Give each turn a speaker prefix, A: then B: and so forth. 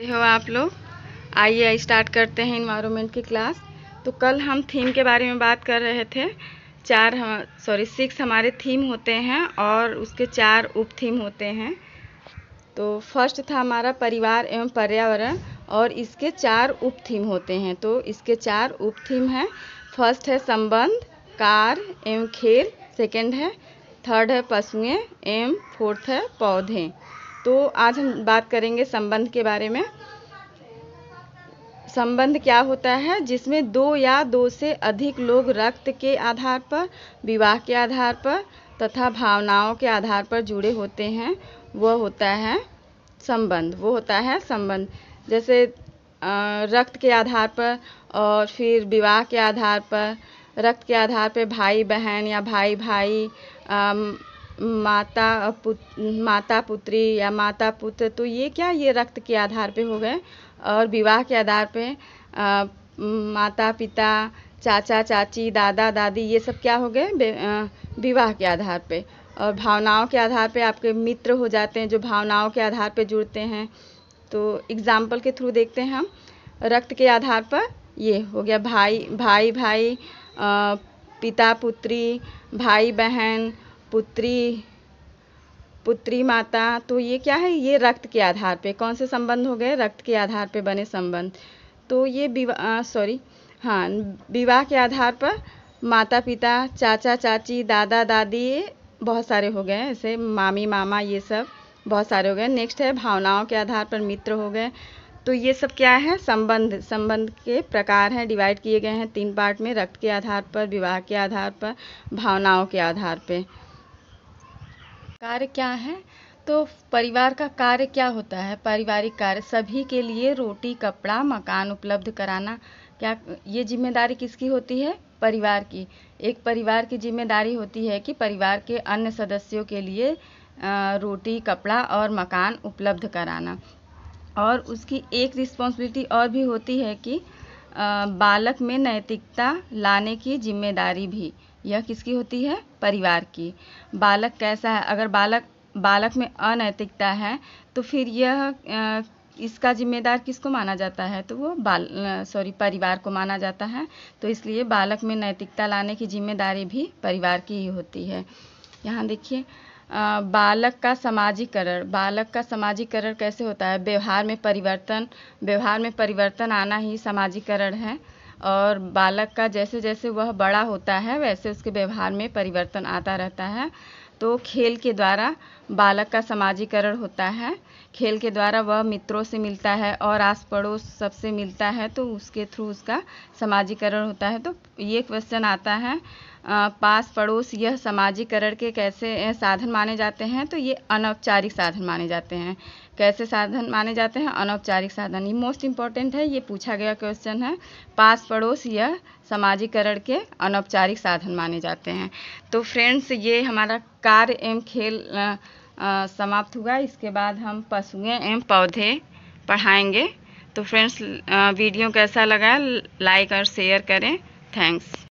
A: हो आप लोग। आइए स्टार्ट करते हैं इन्वायरमेंट की क्लास। तो कल हम थीम के बारे में बात कर रहे थे। 6 हमारे थीम होते हैं और उसके 4 उप थीम होते हैं। तो फर्स्ट था हमारा परिवार एवं पर्यावरण और इसके 4 उप थीम होते हैं। तो इसके 4 उप थीम हैं। फर्स्ट है संबंध, कार्य एवं खेल, सेकंड है, थर्ड है पशुएं एवं फोर्थ है पौधे। तो आज हम बात करेंगे संबंध के बारे में। संबंध क्या होता है? जिसमें 2 या 2 से अधिक लोग रक्त के आधार पर, विवाह के आधार पर तथा भावनाओं के आधार पर जुड़े होते हैं, वह होता है संबंध। वो होता है संबंध। जैसे रक्त के आधार पर और फिर विवाह के आधार पर। रक्त के आधार पर भाई बहन या भाई भाई, माता पुत्री या माता पुत्र। तो ये क्या, ये रक्त के आधार पे हो गए। और विवाह के आधार पे माता पिता, चाचा चाची, दादा दादी, ये सब क्या हो गए विवाह के आधार पे। और भावनाओं के आधार पे आपके मित्र हो जाते हैं जो भावनाओं के आधार पे जुड़ते हैं। तो एग्जाम्पल के थ्रू देखते हैं हम। रक्त के आधार पर ये हो गया भाई भाई, पिता पुत्री, भाई बहन, पुत्री माता। तो ये क्या है, ये रक्त के आधार पे कौन से संबंध हो गए, रक्त के आधार पे बने संबंध। तो ये विवाह के आधार पर माता पिता, चाचा चाची, दादा दादी, बहुत सारे हो गए। ऐसे मामी मामा, ये सब बहुत सारे हो गए। नेक्स्ट है भावनाओं के आधार पर मित्र हो गए। तो ये सब क्या है, संबंध के प्रकार हैं, डिवाइड किए गए हैं 3 पार्ट में। रक्त के आधार पर, विवाह के आधार पर, भावनाओं के आधार पे। कार्य क्या है? तो परिवार का कार्य क्या होता है? पारिवारिक कार्य सभी के लिए रोटी कपड़ा मकान उपलब्ध कराना। क्या ये जिम्मेदारी किसकी होती है? परिवार की। एक परिवार की जिम्मेदारी होती है कि परिवार के अन्य सदस्यों के लिए रोटी कपड़ा और मकान उपलब्ध कराना। और उसकी एक रिस्पॉन्सिबिलिटी और भी होती है कि बालक में नैतिकता लाने की जिम्मेदारी भी, यह किसकी होती है? परिवार की। बालक कैसा है? अगर बालक में अनैतिकता है तो फिर यह इसका जिम्मेदार किसको माना जाता है? तो वो परिवार को माना जाता है। तो इसलिए बालक में नैतिकता लाने की जिम्मेदारी भी परिवार की ही होती है। यहाँ देखिए, बालक का समाजीकरण कैसे होता है? व्यवहार में परिवर्तन आना ही समाजीकरण है। और बालक का जैसे जैसे वह बड़ा होता है वैसे उसके व्यवहार में परिवर्तन आता रहता है। तो खेल के द्वारा बालक का समाजीकरण होता है। खेल के द्वारा वह मित्रों से मिलता है और आस पड़ोस सबसे मिलता है, तो उसके थ्रू उसका समाजीकरण होता है। तो ये क्वेश्चन आता है, पास पड़ोस यह समाजीकरण के कैसे साधन माने जाते हैं? तो ये अनौपचारिक साधन माने जाते हैं। कैसे साधन माने जाते हैं? अनौपचारिक साधन। ये मोस्ट इम्पॉर्टेंट है, ये पूछा गया क्वेश्चन है। पास पड़ोस यह समाजीकरण के अनौपचारिक साधन माने जाते हैं। तो फ्रेंड्स, ये हमारा कार्य एवं खेल समाप्त हुआ। इसके बाद हम पशुएं एवं पौधे पढ़ाएंगे। तो फ्रेंड्स, वीडियो कैसा लगा लाइक और शेयर करें। थैंक्स।